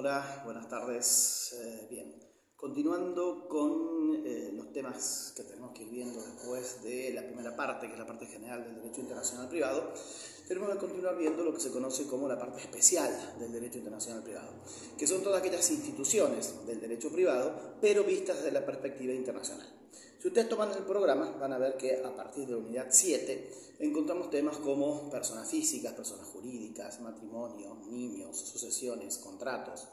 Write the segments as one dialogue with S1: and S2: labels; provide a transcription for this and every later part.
S1: Hola, buenas tardes. Bien, continuando con los temas que tenemos que ir viendo después de la primera parte, que es la parte general del derecho internacional privado, tenemos que continuar viendo lo que se conoce como la parte especial del derecho internacional privado, que son todas aquellas instituciones del derecho privado, pero vistas desde la perspectiva internacional. Si ustedes toman el programa, van a ver que a partir de la unidad 7 encontramos temas como personas físicas, personas jurídicas, matrimonio, niños, sucesiones, contratos,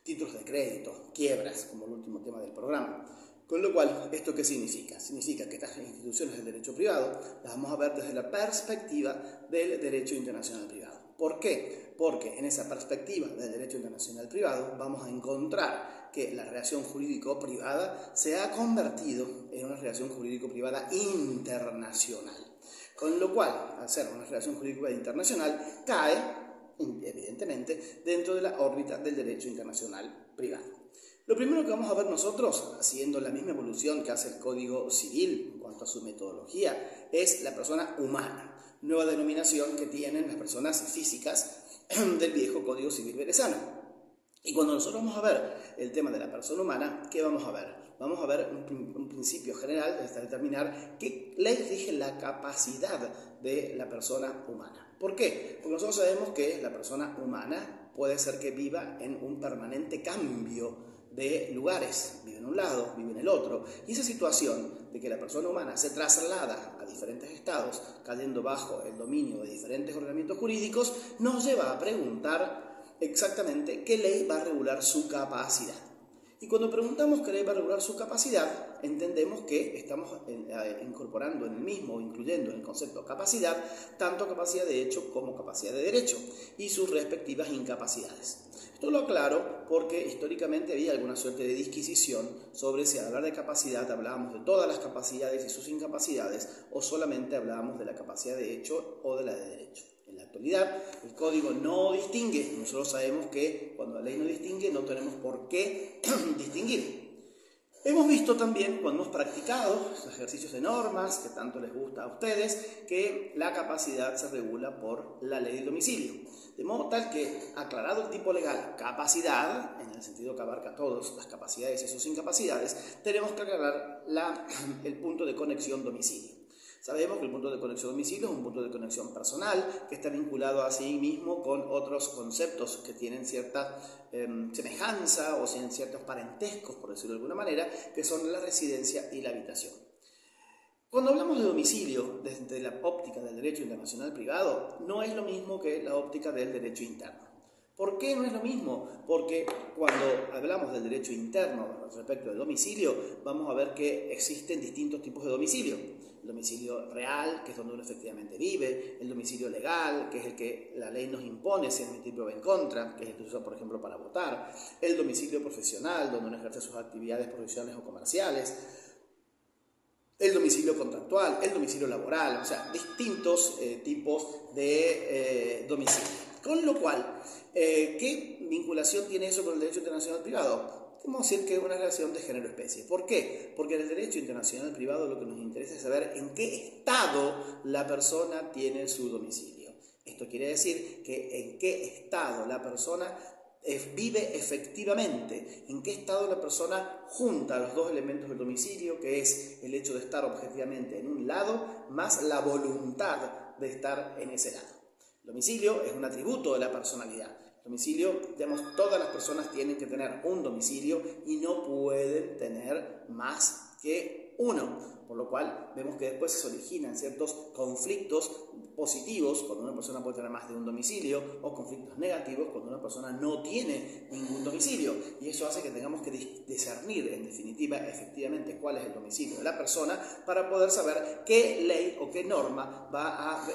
S1: títulos de crédito, quiebras, como el último tema del programa. Con lo cual, ¿esto qué significa? Significa que estas instituciones del derecho privado las vamos a ver desde la perspectiva del derecho internacional privado. ¿Por qué? Porque en esa perspectiva del derecho internacional privado vamos a encontrar que la relación jurídico-privada se ha convertido en una relación jurídico-privada internacional. Con lo cual, al ser una relación jurídico-privada internacional, cae, evidentemente, dentro de la órbita del derecho internacional privado. Lo primero que vamos a ver nosotros, haciendo la misma evolución que hace el Código Civil en cuanto a su metodología, es la persona humana, nueva denominación que tienen las personas físicas del viejo Código Civil venezolano. Y cuando nosotros vamos a ver el tema de la persona humana, ¿qué vamos a ver? Vamos a ver un principio general hasta determinar qué ley rige la capacidad de la persona humana. ¿Por qué? Porque nosotros sabemos que la persona humana puede ser que viva en un permanente cambio de lugares, vive en un lado, vive en el otro, y esa situación de que la persona humana se traslada a diferentes estados, cayendo bajo el dominio de diferentes ordenamientos jurídicos, nos lleva a preguntar exactamente qué ley va a regular su capacidad. Y cuando preguntamos qué ley va a regular su capacidad, entendemos que estamos incorporando en el mismo, incluyendo en el concepto de capacidad, tanto capacidad de hecho como capacidad de derecho y sus respectivas incapacidades. Esto lo aclaro porque históricamente había alguna suerte de disquisición sobre si al hablar de capacidad hablábamos de todas las capacidades y sus incapacidades o solamente hablábamos de la capacidad de hecho o de la de derecho. En la actualidad, el código no distingue. Nosotros sabemos que cuando la ley no distingue, no tenemos por qué distinguir. Hemos visto también, cuando hemos practicado los ejercicios de normas, que tanto les gusta a ustedes, que la capacidad se regula por la ley del domicilio. De modo tal que, aclarado el tipo legal capacidad, en el sentido que abarca todas las capacidades y sus incapacidades, tenemos que aclarar el punto de conexión domicilio. Sabemos que el punto de conexión domicilio es un punto de conexión personal que está vinculado a sí mismo con otros conceptos que tienen cierta semejanza o tienen ciertos parentescos, por decirlo de alguna manera, que son la residencia y la habitación. Cuando hablamos de domicilio desde la óptica del derecho internacional privado, no es lo mismo que la óptica del derecho interno. ¿Por qué no es lo mismo? Porque cuando hablamos del derecho interno respecto del domicilio, vamos a ver que existen distintos tipos de domicilio. El domicilio real, que es donde uno efectivamente vive, el domicilio legal, que es el que la ley nos impone si emitir prueba en contra, que es el que se usa, por ejemplo, para votar, el domicilio profesional, donde uno ejerce sus actividades profesionales o comerciales, el domicilio contractual, el domicilio laboral, o sea, distintos tipos de domicilio. Con lo cual, ¿qué vinculación tiene eso con el derecho internacional privado? Podemos decir que es una relación de género-especie. ¿Por qué? Porque en el derecho internacional privado lo que nos interesa es saber en qué estado la persona tiene su domicilio. Esto quiere decir que en qué estado la persona vive efectivamente, en qué estado la persona junta los dos elementos del domicilio, que es el hecho de estar objetivamente en un lado, más la voluntad de estar en ese lado. El domicilio es un atributo de la personalidad. El domicilio, digamos, todas las personas tienen que tener un domicilio y no pueden tener más que uno. Por lo cual vemos que después se originan ciertos conflictos positivos cuando una persona puede tener más de un domicilio o conflictos negativos cuando una persona no tiene ningún domicilio. Y eso hace que tengamos que discernir en definitiva efectivamente cuál es el domicilio de la persona para poder saber qué ley o qué norma va a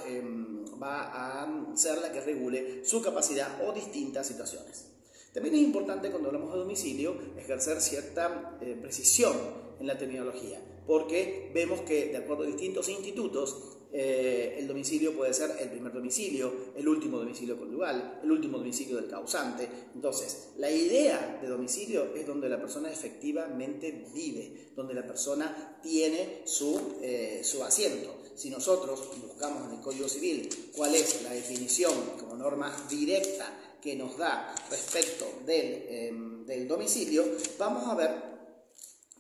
S1: ser la que regule su capacidad o distintas situaciones. También es importante cuando hablamos de domicilio ejercer cierta precisión en la terminología, porque vemos que de acuerdo a distintos institutos el domicilio puede ser el primer domicilio, el último domicilio conyugal, el último domicilio del causante. Entonces, la idea de domicilio es donde la persona efectivamente vive, donde la persona tiene su asiento. Si nosotros buscamos en el Código Civil cuál es la definición como norma directa que nos da respecto del domicilio, vamos a ver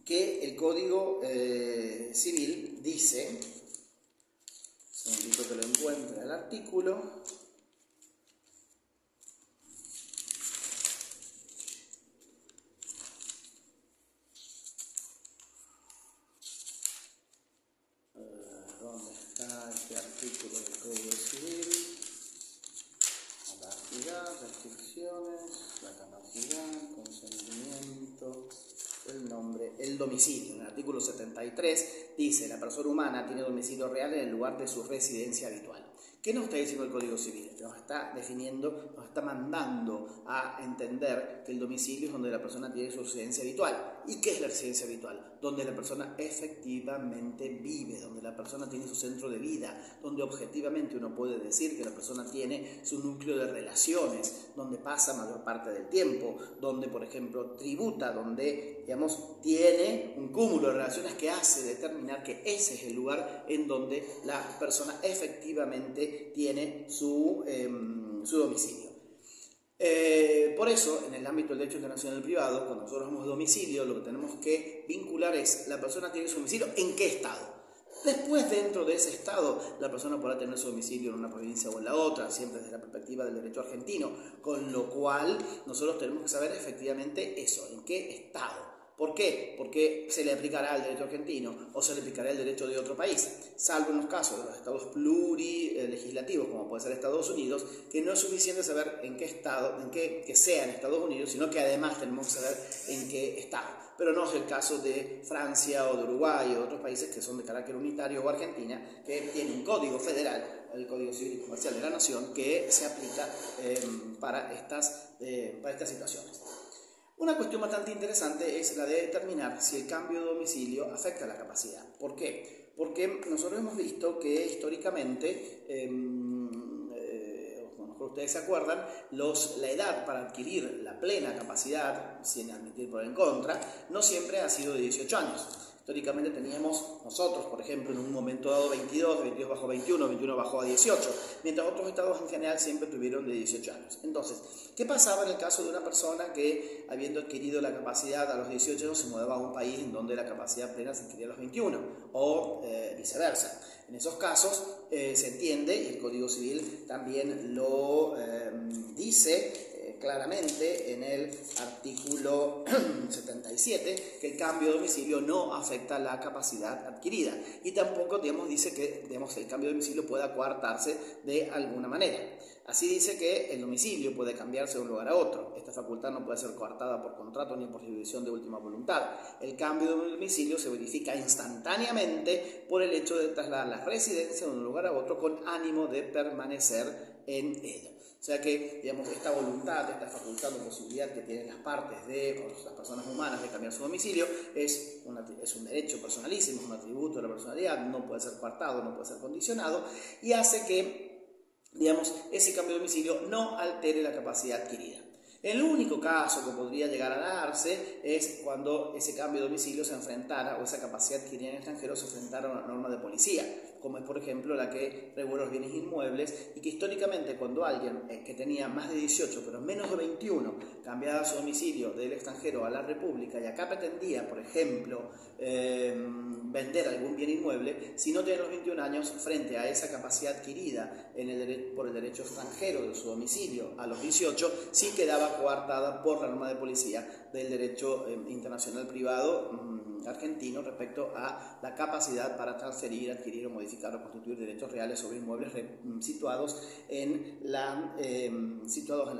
S1: que el Código Civil dice, un segundito que lo encuentre el artículo, ¿dónde está este artículo del Código Civil? La capacidad, restricciones, la capacidad, consentimiento, el nombre, el domicilio. En el artículo 73 dice: la persona humana tiene domicilio real en el lugar de su residencia habitual. ¿Qué nos está diciendo el Código Civil? Nos está definiendo, nos está mandando a entender que el domicilio es donde la persona tiene su residencia habitual. ¿Y qué es la residencia habitual? Donde la persona efectivamente vive, donde la persona tiene su centro de vida, donde objetivamente uno puede decir que la persona tiene su núcleo de relaciones, donde pasa mayor parte del tiempo, donde, por ejemplo, tributa, donde, digamos, tiene un cúmulo de relaciones que hace determinar que ese es el lugar en donde la persona efectivamente tiene su domicilio. Por eso, en el ámbito del derecho internacional privado, cuando nosotros hablamos de domicilio, lo que tenemos que vincular es: la persona tiene su domicilio ¿en qué estado? Después, dentro de ese estado, la persona podrá tener su domicilio en una provincia o en la otra, siempre desde la perspectiva del derecho argentino, con lo cual nosotros tenemos que saber efectivamente eso, en qué estado. ¿Por qué? Porque se le aplicará el derecho argentino o se le aplicará el derecho de otro país, salvo en los casos de los estados plurilegislativos, como puede ser Estados Unidos, que no es suficiente saber en qué estado, que sea en Estados Unidos, sino que además tenemos que saber en qué estado. Pero no es el caso de Francia o de Uruguay o de otros países que son de carácter unitario, o Argentina, que tiene un código federal, el Código Civil y Comercial de la Nación, que se aplica para estas situaciones. Una cuestión bastante interesante es la de determinar si el cambio de domicilio afecta la capacidad. ¿Por qué? Porque nosotros hemos visto que históricamente, ustedes se acuerdan, la edad para adquirir la plena capacidad, sin admitir por en contra, no siempre ha sido de 18 años. Históricamente teníamos nosotros, por ejemplo, en un momento dado 22, 22 bajó a 21, 21 bajó a 18, mientras otros estados en general siempre tuvieron de 18 años. Entonces, ¿qué pasaba en el caso de una persona que, habiendo adquirido la capacidad a los 18 años, se mudaba a un país en donde la capacidad plena se adquiría a los 21, o viceversa? En esos casos se entiende, y el Código Civil también lo dice claramente en el artículo 77, que el cambio de domicilio no afecta la capacidad adquirida, y tampoco, dice que el cambio de domicilio pueda coartarse de alguna manera. Así dice que el domicilio puede cambiarse de un lugar a otro. Esta facultad no puede ser coartada por contrato ni por división de última voluntad. El cambio de domicilio se verifica instantáneamente por el hecho de trasladar la residencia de un lugar a otro con ánimo de permanecer en él. O sea que, esta voluntad, esta facultad o posibilidad que tienen las partes las personas humanas de cambiar su domicilio es un derecho personalísimo, es un atributo de la personalidad, no puede ser coartado, no puede ser condicionado, y hace que, ese cambio de domicilio no altere la capacidad adquirida. El único caso que podría llegar a darse es cuando ese cambio de domicilio se enfrentara, o esa capacidad adquirida en el extranjero se enfrentara a una norma de policía, como es, por ejemplo, la que regula los bienes inmuebles, y que históricamente, cuando alguien que tenía más de 18 pero menos de 21 cambiaba su domicilio del extranjero a la República y acá pretendía, por ejemplo, vender algún bien inmueble, si no tiene los 21 años, frente a esa capacidad adquirida por el derecho extranjero de su domicilio a los 18, sí quedaba coartada por la norma de policía del derecho internacional privado argentino respecto a la capacidad para transferir, adquirir o modificar o constituir derechos reales sobre inmuebles situados en la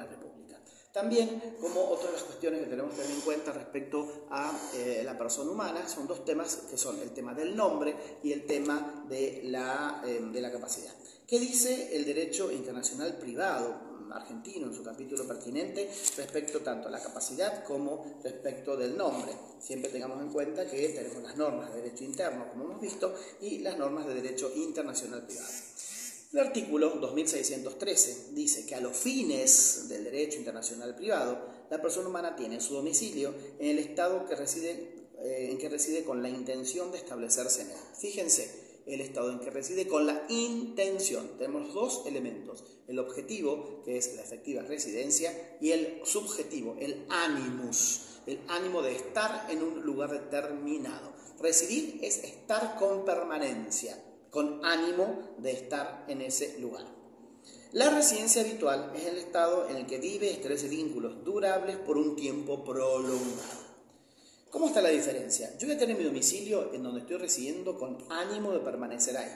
S1: República. También, como otra de las cuestiones que tenemos que tener en cuenta respecto a la persona humana, son dos temas que son el tema del nombre y el tema de la capacidad. ¿Qué dice el derecho internacional privado argentino en su capítulo pertinente respecto tanto a la capacidad como respecto del nombre? Siempre tengamos en cuenta que tenemos las normas de derecho interno, como hemos visto, y las normas de derecho internacional privado. El artículo 2613 dice que a los fines del derecho internacional privado, la persona humana tiene su domicilio en el estado en que reside con la intención de establecerse en él. Fíjense, el estado en que reside con la intención. Tenemos dos elementos, el objetivo, que es la efectiva residencia, y el subjetivo, el animus, el ánimo de estar en un lugar determinado. Residir es estar con permanencia, con ánimo de estar en ese lugar. La residencia habitual es el estado en el que vive y establece vínculos durables por un tiempo prolongado. ¿Cómo está la diferencia? Yo voy a tener mi domicilio en donde estoy residiendo con ánimo de permanecer ahí.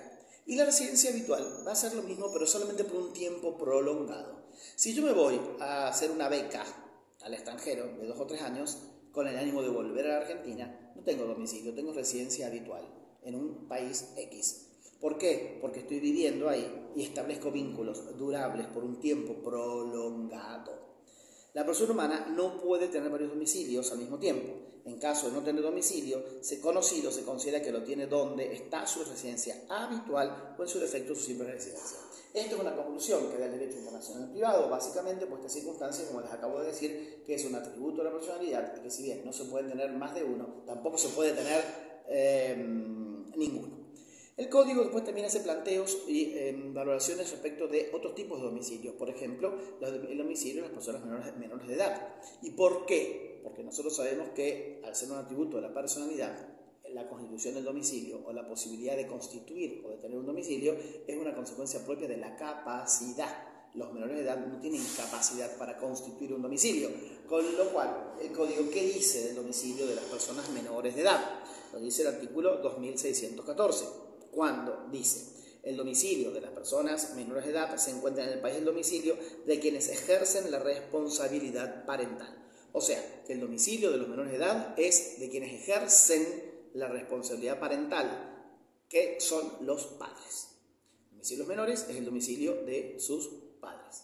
S1: Y la residencia habitual va a ser lo mismo, pero solamente por un tiempo prolongado. Si yo me voy a hacer una beca al extranjero de 2 o 3 años, con el ánimo de volver a la Argentina, no tengo domicilio, tengo residencia habitual en un país X. ¿Por qué? Porque estoy viviendo ahí y establezco vínculos durables por un tiempo prolongado. La persona humana no puede tener varios domicilios al mismo tiempo. En caso de no tener domicilio conocido, se considera que lo tiene donde está su residencia habitual o en su defecto su simple residencia. Esto es una conclusión que da el derecho internacional privado, básicamente por esta circunstancia, como les acabo de decir, que es un atributo de la personalidad y que si bien no se puede tener más de uno, tampoco se puede tener ninguno. El código después también hace planteos y valoraciones respecto de otros tipos de domicilios, por ejemplo, el domicilio de las personas menores de edad. ¿Y por qué? Porque nosotros sabemos que al ser un atributo de la personalidad, la constitución del domicilio o la posibilidad de constituir o de tener un domicilio es una consecuencia propia de la capacidad. Los menores de edad no tienen capacidad para constituir un domicilio, con lo cual el código, ¿qué dice del domicilio de las personas menores de edad? Lo dice el artículo 2614. Cuando dice: el domicilio de las personas menores de edad se encuentra en el país del domicilio de quienes ejercen la responsabilidad parental. O sea, que el domicilio de los menores de edad es de quienes ejercen la responsabilidad parental, que son los padres. El domicilio de los menores es el domicilio de sus padres.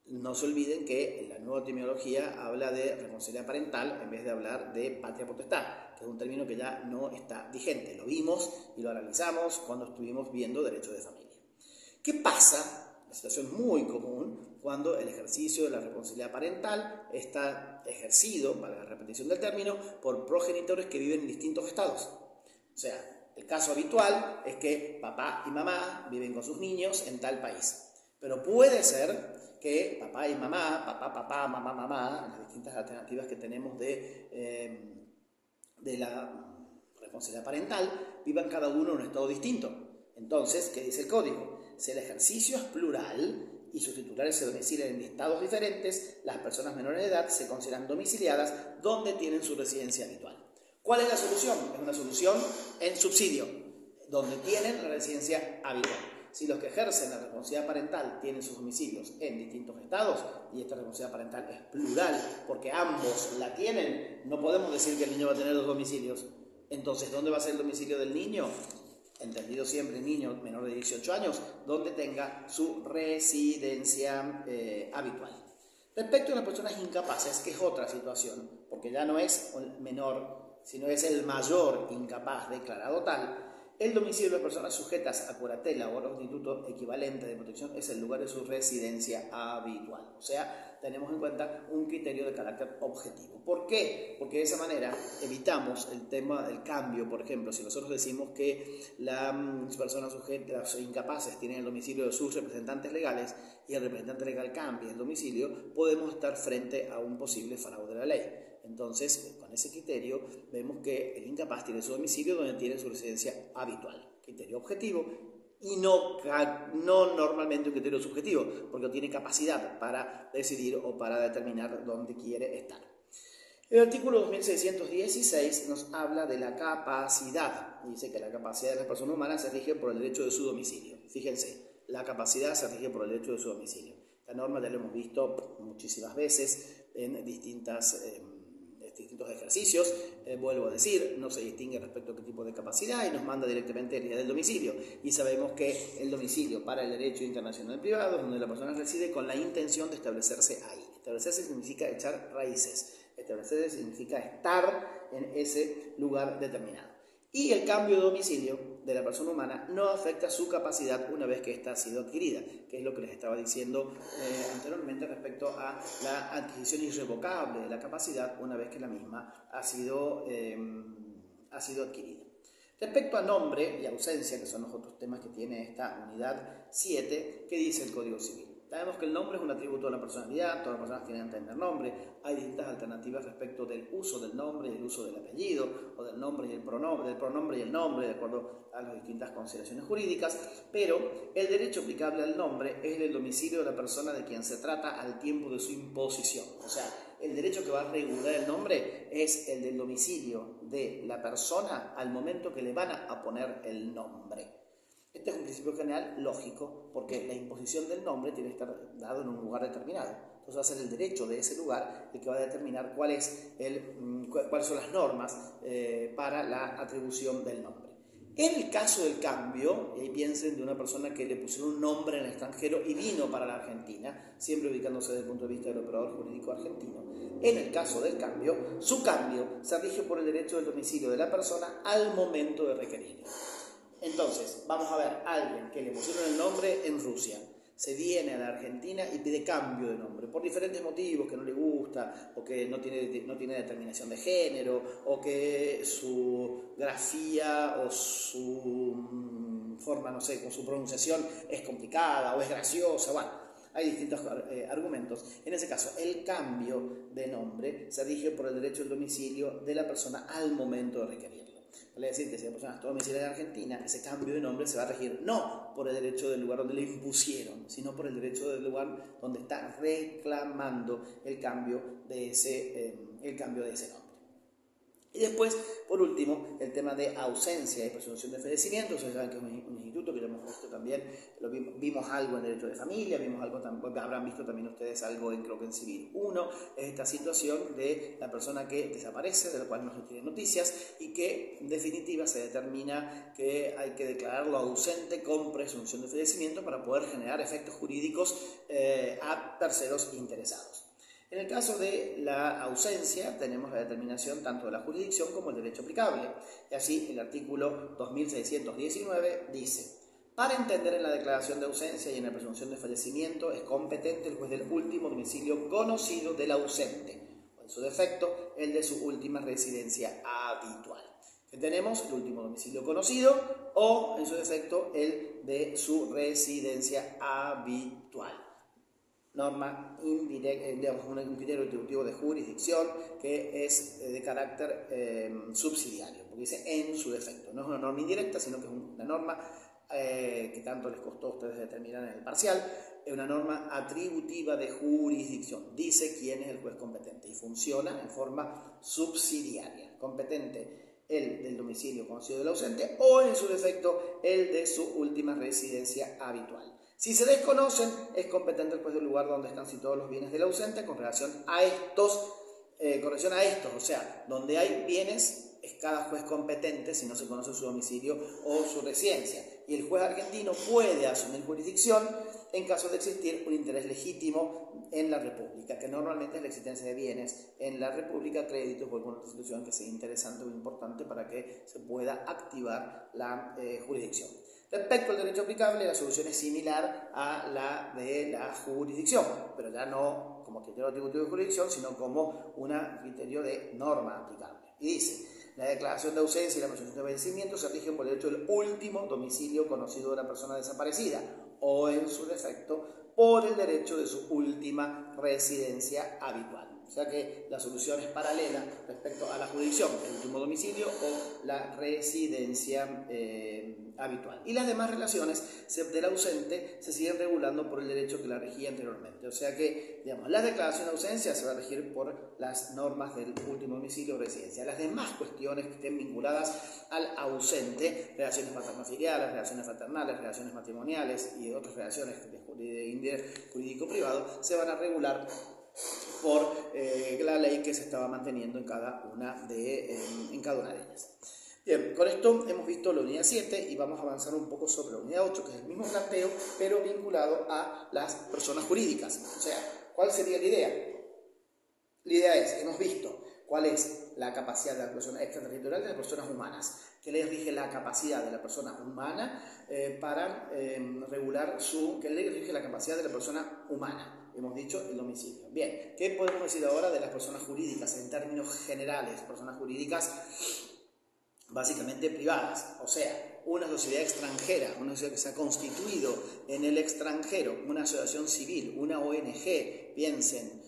S1: No se olviden que la nueva terminología habla de responsabilidad parental en vez de hablar de patria potestad, que es un término que ya no está vigente. Lo vimos y lo analizamos cuando estuvimos viendo derecho de familia. ¿Qué pasa? Una situación muy común cuando el ejercicio de la responsabilidad parental está ejercido, para la repetición del término, por progenitores que viven en distintos estados. O sea, el caso habitual es que papá y mamá viven con sus niños en tal país. Pero puede ser que papá y mamá, papá, mamá, las distintas alternativas que tenemos de la responsabilidad parental, vivan cada uno en un estado distinto. Entonces, ¿qué dice el código? Si el ejercicio es plural y sus titulares se domicilian en estados diferentes, las personas menores de edad se consideran domiciliadas donde tienen su residencia habitual. ¿Cuál es la solución? Es una solución en subsidio, donde tienen la residencia habitual. Si los que ejercen la responsabilidad parental tienen sus domicilios en distintos estados, y esta responsabilidad parental es plural, porque ambos la tienen, no podemos decir que el niño va a tener 2 domicilios. Entonces, ¿dónde va a ser el domicilio del niño? Entendido siempre niño menor de 18 años, donde tenga su residencia habitual. Respecto a las personas incapaces, que es otra situación, porque ya no es el menor, sino es el mayor incapaz declarado tal, el domicilio de las personas sujetas a curatela o a los institutos equivalentes de protección es el lugar de su residencia habitual. O sea, tenemos en cuenta un criterio de carácter objetivo. ¿Por qué? Porque de esa manera evitamos el tema del cambio. Por ejemplo, si nosotros decimos que las personas sujetas o incapaces tienen el domicilio de sus representantes legales y el representante legal cambia el domicilio, podemos estar frente a un posible fraude de la ley. Entonces, con ese criterio, vemos que el incapaz tiene su domicilio donde tiene su residencia habitual. Criterio objetivo y no normalmente un criterio subjetivo, porque tiene capacidad para decidir o para determinar dónde quiere estar. El artículo 2616 nos habla de la capacidad. Dice que la capacidad de la persona humana se rige por el derecho de su domicilio. Fíjense, la capacidad se rige por el derecho de su domicilio. Esta norma ya la hemos visto muchísimas veces en distintos ejercicios. Vuelvo a decir, no se distingue respecto a qué tipo de capacidad y nos manda directamente el día del domicilio. Y sabemos que el domicilio para el derecho internacional privado es donde la persona reside con la intención de establecerse ahí. Establecerse significa echar raíces. Establecerse significa estar en ese lugar determinado. Y el cambio de domicilio de la persona humana no afecta su capacidad una vez que ésta ha sido adquirida, que es lo que les estaba diciendo anteriormente respecto a la adquisición irrevocable de la capacidad una vez que la misma ha sido adquirida. Respecto a nombre y ausencia, que son los otros temas que tiene esta unidad 7, ¿qué dice el Código Civil? Sabemos que el nombre es un atributo de la personalidad, todas las personas tienen que tener nombre, hay distintas alternativas respecto del uso del nombre y el uso del apellido, o del nombre y el pronombre, del pronombre y el nombre, de acuerdo a las distintas consideraciones jurídicas, pero el derecho aplicable al nombre es el domicilio de la persona de quien se trata al tiempo de su imposición. O sea, el derecho que va a regular el nombre es el del domicilio de la persona al momento que le van a poner el nombre. Este es un principio general lógico, porque la imposición del nombre tiene que estar dado en un lugar determinado. Entonces va a ser el derecho de ese lugar el que va a determinar cuáles son las normas para la atribución del nombre. En el caso del cambio, y ahí piensen de una persona que le pusieron un nombre en el extranjero y vino para la Argentina, siempre ubicándose desde el punto de vista del operador jurídico argentino, en el caso del cambio, su cambio se rige por el derecho del domicilio de la persona al momento de requerirlo. Entonces, vamos a ver a alguien que le pusieron el nombre en Rusia, se viene a la Argentina y pide cambio de nombre, por diferentes motivos, que no le gusta, o que no tiene determinación de género, o que su grafía o su forma, no sé, con su pronunciación es complicada o es graciosa, bueno, hay distintos argumentos. En ese caso, el cambio de nombre se rige por el derecho del domicilio de la persona al momento de requerirlo. Vale decir que si la persona está domiciliada en Argentina, ese cambio de nombre se va a regir no por el derecho del lugar donde le impusieron, sino por el derecho del lugar donde está reclamando el cambio de ese nombre. Y después, por último, el tema de ausencia y presunción de fallecimiento. Ustedes saben que es un instituto que ya hemos visto también, vimos algo en derecho de familia, habrán visto también ustedes algo en, creo que en Civil 1, es esta situación de la persona que desaparece, de la cual no se tienen noticias, y que en definitiva se determina que hay que declararlo ausente con presunción de fallecimiento para poder generar efectos jurídicos a terceros interesados. En el caso de la ausencia tenemos la determinación tanto de la jurisdicción como el derecho aplicable. Y así el artículo 2619 dice: para entender en la declaración de ausencia y en la presunción de fallecimiento es competente el juez del último domicilio conocido del ausente, o en su defecto el de su última residencia habitual. Que tenemos el último domicilio conocido o en su defecto el de su residencia habitual. Norma indirecta, digamos, un criterio retributivo de jurisdicción que es de carácter subsidiario, porque dice en su defecto. No es una norma indirecta, sino que es una norma que tanto les costó a ustedes determinar en el parcial, es una norma atributiva de jurisdicción. Dice quién es el juez competente y funciona en forma subsidiaria. Competente el del domicilio conocido del ausente o en su defecto el de su última residencia habitual. Si se desconocen, es competente el juez del lugar donde están situados los bienes del ausente con relación a estos, o sea, donde hay bienes, es cada juez competente si no se conoce su domicilio o su residencia. Y el juez argentino puede asumir jurisdicción en caso de existir un interés legítimo en la República, que normalmente es la existencia de bienes en la República, créditos o alguna otra situación que sea interesante o importante para que se pueda activar la jurisdicción. Respecto al derecho aplicable, la solución es similar a la de la jurisdicción, pero ya no como criterio atributivo de jurisdicción, sino como un criterio de norma aplicable. Y dice: la declaración de ausencia y la presunción de fallecimiento se rigen por el derecho del último domicilio conocido de la persona desaparecida, o en su defecto, por el derecho de su última residencia habitual. O sea que la solución es paralela respecto a la jurisdicción, el último domicilio o la residencia habitual. Y las demás relaciones del ausente se siguen regulando por el derecho que la regía anteriormente. O sea que, digamos, la declaración de ausencia se va a regir por las normas del último domicilio o residencia. Las demás cuestiones que estén vinculadas al ausente, relaciones paterno-filiales, relaciones fraternales, relaciones matrimoniales y otras relaciones de índole jurídico privado, se van a regular por la ley que se estaba manteniendo en cada una de ellas. Bien, con esto hemos visto la unidad 7 y vamos a avanzar un poco sobre la unidad 8, que es el mismo planteo, pero vinculado a las personas jurídicas. O sea, ¿cuál sería la idea? La idea es, hemos visto cuál es la capacidad de la persona extraterritorial de las personas humanas, que le rige la capacidad de la persona humana para regular que le rige la capacidad de la persona humana. Hemos dicho el domicilio. Bien, ¿qué podemos decir ahora de las personas jurídicas en términos generales? Personas jurídicas básicamente privadas, o sea, una sociedad extranjera, una sociedad que se ha constituido en el extranjero, una asociación civil, una ONG, piensen,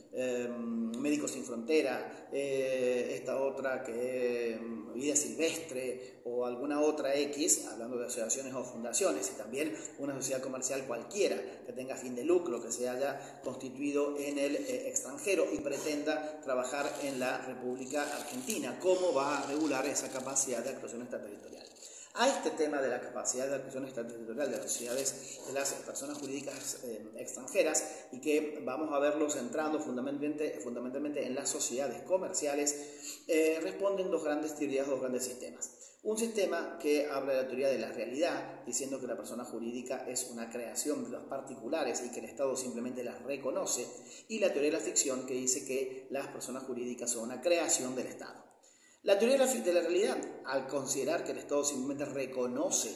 S1: Médicos Sin Frontera, esta otra que Vida Silvestre o alguna otra X, hablando de asociaciones o fundaciones, y también una sociedad comercial cualquiera que tenga fin de lucro, que se haya constituido en el extranjero y pretenda trabajar en la República Argentina. ¿Cómo va a regular esa capacidad de actuación extraterritorial? A este tema de la capacidad de actuación extraterritorial de las sociedades, de las personas jurídicas extranjeras, y que vamos a verlo centrando fundamentalmente en las sociedades comerciales, responden dos grandes teorías, dos grandes sistemas. Un sistema que habla de la teoría de la realidad, diciendo que la persona jurídica es una creación de los particulares y que el Estado simplemente las reconoce, y la teoría de la ficción, que dice que las personas jurídicas son una creación del Estado. La teoría de la realidad, al considerar que el Estado simplemente reconoce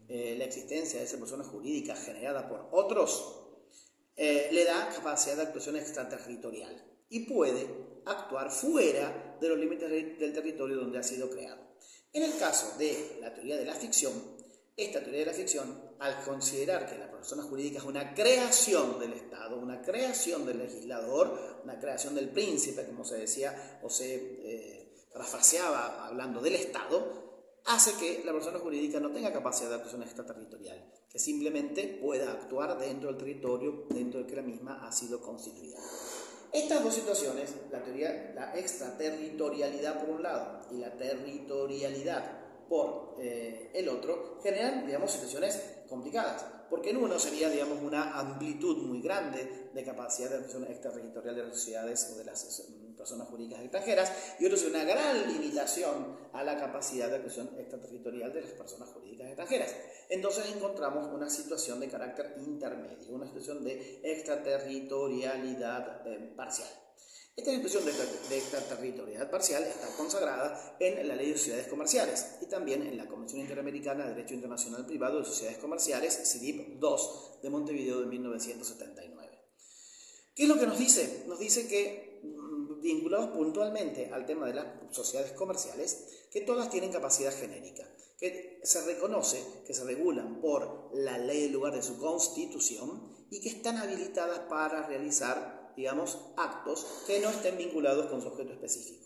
S1: la existencia de esa persona jurídica generada por otros, le da capacidad de actuación extraterritorial y puede actuar fuera de los límites del territorio donde ha sido creado. En el caso de la teoría de la ficción, esta teoría de la ficción, al considerar que la persona jurídica es una creación del Estado, una creación del legislador, una creación del príncipe, como se decía o se parafraseaba hablando del Estado, hace que la persona jurídica no tenga capacidad de actuación extraterritorial, que simplemente pueda actuar dentro del territorio dentro del que la misma ha sido constituida. Estas dos situaciones, la extraterritorialidad por un lado y la territorialidad por el otro, generan, digamos, situaciones complicadas, porque en uno sería, digamos, una amplitud muy grande de capacidad de actuación extraterritorial de las sociedades o de las personas jurídicas extranjeras, y otro sería una gran limitación a la capacidad de actuación extraterritorial de las personas jurídicas extranjeras. Entonces encontramos una situación de carácter intermedio, una situación de extraterritorialidad parcial. Esta situación de extraterritorialidad parcial está consagrada en la Ley de Sociedades Comerciales y también en la Convención Interamericana de Derecho Internacional Privado de Sociedades Comerciales, CIDIP II, de Montevideo de 1979. ¿Qué es lo que nos dice? Nos dice que, vinculados puntualmente al tema de las sociedades comerciales, que todas tienen capacidad genérica, que se reconoce que se regulan por la ley en lugar de su constitución y que están habilitadas para realizar, digamos, actos que no estén vinculados con su objeto específico.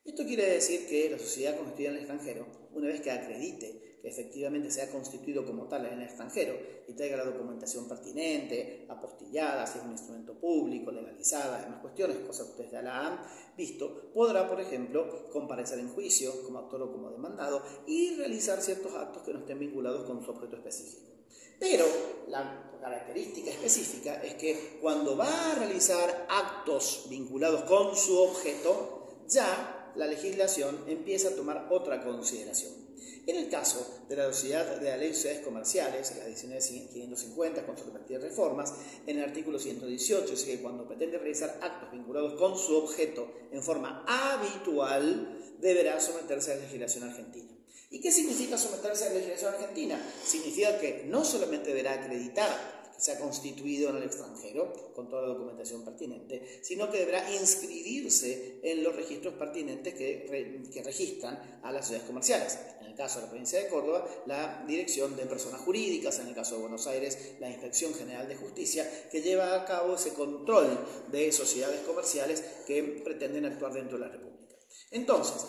S1: Esto quiere decir que la sociedad constituida en el extranjero, una vez que acredite que efectivamente se ha constituido como tal en el extranjero y traiga la documentación pertinente, apostillada, si es un instrumento público, legalizada, demás cuestiones, cosas que ustedes ya la han visto, podrá, por ejemplo, comparecer en juicio como actor o como demandado y realizar ciertos actos que no estén vinculados con su objeto específico. Pero la característica específica es que cuando va a realizar actos vinculados con su objeto, ya la legislación empieza a tomar otra consideración. En el caso de la Ley de Sociedades Comerciales, la 19.550, con sus respectivas reformas, en el artículo 118, dice que cuando pretende realizar actos vinculados con su objeto en forma habitual, deberá someterse a la legislación argentina. ¿Y qué significa someterse a la legislación argentina? Significa que no solamente deberá acreditar que se ha constituido en el extranjero con toda la documentación pertinente, sino que deberá inscribirse en los registros pertinentes que registran a las sociedades comerciales. En el caso de la provincia de Córdoba, la Dirección de Personas Jurídicas; en el caso de Buenos Aires, la Inspección General de Justicia, que lleva a cabo ese control de sociedades comerciales que pretenden actuar dentro de la República. Entonces,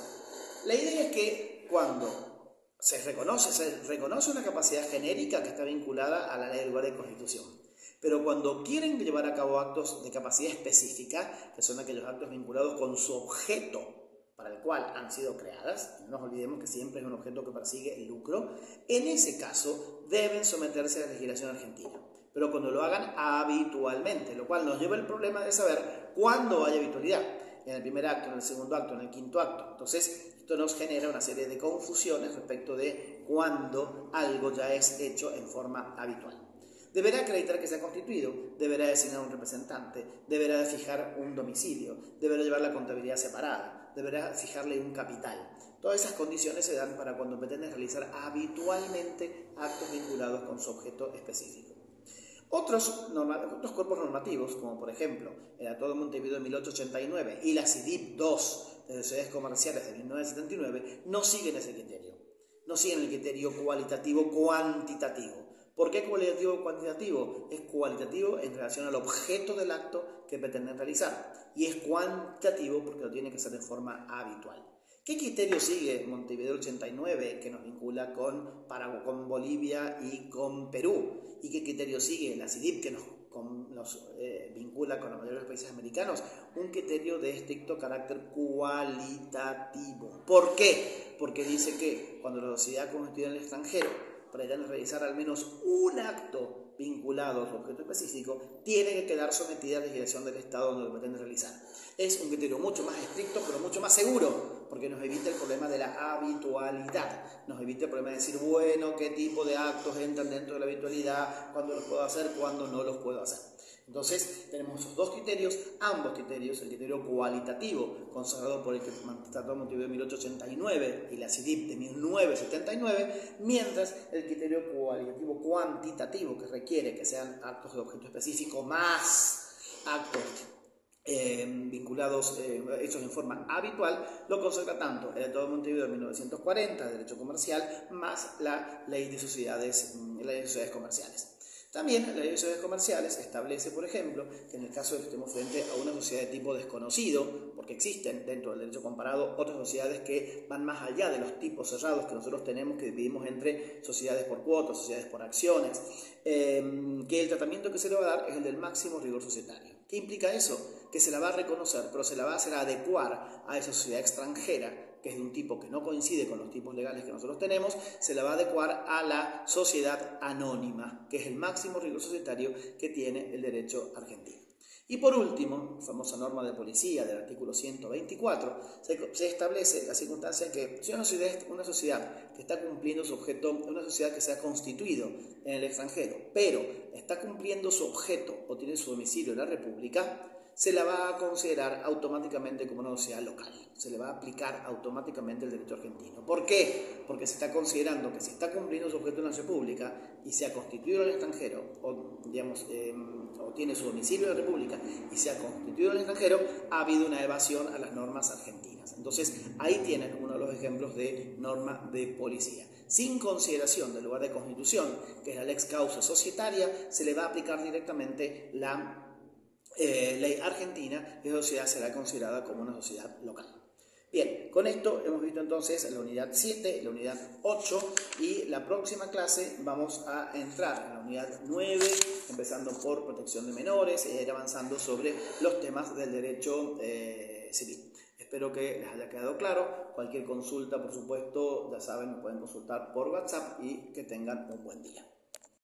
S1: la idea es que cuando se reconoce una capacidad genérica que está vinculada a la ley del lugar de constitución, pero cuando quieren llevar a cabo actos de capacidad específica, que son aquellos actos vinculados con su objeto para el cual han sido creadas, no nos olvidemos que siempre es un objeto que persigue el lucro, en ese caso deben someterse a la legislación argentina, pero cuando lo hagan habitualmente, lo cual nos lleva al problema de saber cuándo hay habitualidad, en el primer acto, en el segundo acto, en el quinto acto. Entonces, esto nos genera una serie de confusiones respecto de cuándo algo ya es hecho en forma habitual. Deberá acreditar que se ha constituido, deberá designar un representante, deberá fijar un domicilio, deberá llevar la contabilidad separada, deberá fijarle un capital. Todas esas condiciones se dan para cuando pretenden realizar habitualmente actos vinculados con su objeto específico. Otros cuerpos normativos, como por ejemplo el Tratado de Montevideo de 1889 y la CIDIP II de Sociedades Comerciales de 1979, no siguen ese criterio. no siguen el criterio cualitativo-cuantitativo. ¿Por qué cualitativo-cuantitativo? Es cualitativo en relación al objeto del acto que pretenden realizar y es cuantitativo porque lo tiene que hacer de forma habitual. ¿Qué criterio sigue Montevideo 89 que nos vincula con Bolivia y con Perú? ¿Y qué criterio sigue la CIDIP que nos vincula con la mayoría de los países americanos? Un criterio de estricto carácter cualitativo. ¿Por qué? Porque dice que cuando la sociedad constituida en el extranjero pretende realizar al menos un acto vinculado a su objeto específico, tiene que quedar sometida a la legislación del Estado donde lo pretende realizar. Es un criterio mucho más estricto, pero mucho más seguro, porque nos evita el problema de la habitualidad, nos evita el problema de decir, bueno, qué tipo de actos entran dentro de la habitualidad, cuándo los puedo hacer, cuándo no los puedo hacer. Entonces, tenemos esos dos criterios, ambos criterios, el criterio cualitativo, consagrado por el Tratado de Montevideo de 1889 y la CIDIP de 1979, mientras el criterio cualitativo cuantitativo, que requiere que sean actos de objeto específico más actos vinculados, hechos en forma habitual, lo consagra tanto el Tratado de Montevideo de 1940, de Derecho Comercial, más la Ley de Sociedades Comerciales. También la Ley de Sociedades Comerciales establece, por ejemplo, que en el caso de que estemos frente a una sociedad de tipo desconocido, porque existen dentro del derecho comparado otras sociedades que van más allá de los tipos cerrados que nosotros tenemos, que dividimos entre sociedades por cuotas, sociedades por acciones, que el tratamiento que se le va a dar es el del máximo rigor societario. ¿Qué implica eso? Que se la va a reconocer, pero se la va a hacer adecuar a esa sociedad extranjera, que es de un tipo que no coincide con los tipos legales que nosotros tenemos, se la va a adecuar a la sociedad anónima, que es el máximo rigor societario que tiene el derecho argentino. Y por último, famosa norma de policía del artículo 124, se establece la circunstancia en que si una sociedad que está cumpliendo su objeto, una sociedad que se ha constituido en el extranjero, pero está cumpliendo su objeto o tiene su domicilio en la República, se la va a considerar automáticamente como una sociedad local, se le va a aplicar automáticamente el derecho argentino. ¿Por qué? Porque se está considerando que si está cumpliendo su objeto en la República y se ha constituido en el extranjero, o tiene su domicilio en la República y se ha constituido en el extranjero, ha habido una evasión a las normas argentinas. Entonces, ahí tienen uno de los ejemplos de norma de policía. Sin consideración del lugar de constitución, que es la lex causa societaria, se le va a aplicar directamente la ley argentina y esa sociedad será considerada como una sociedad local. Bien, con esto hemos visto entonces la unidad 7, la unidad 8 y la próxima clase vamos a entrar en la unidad 9, empezando por protección de menores e ir avanzando sobre los temas del derecho civil. Espero que les haya quedado claro. Cualquier consulta, por supuesto, ya saben, me pueden consultar por WhatsApp y que tengan un buen día.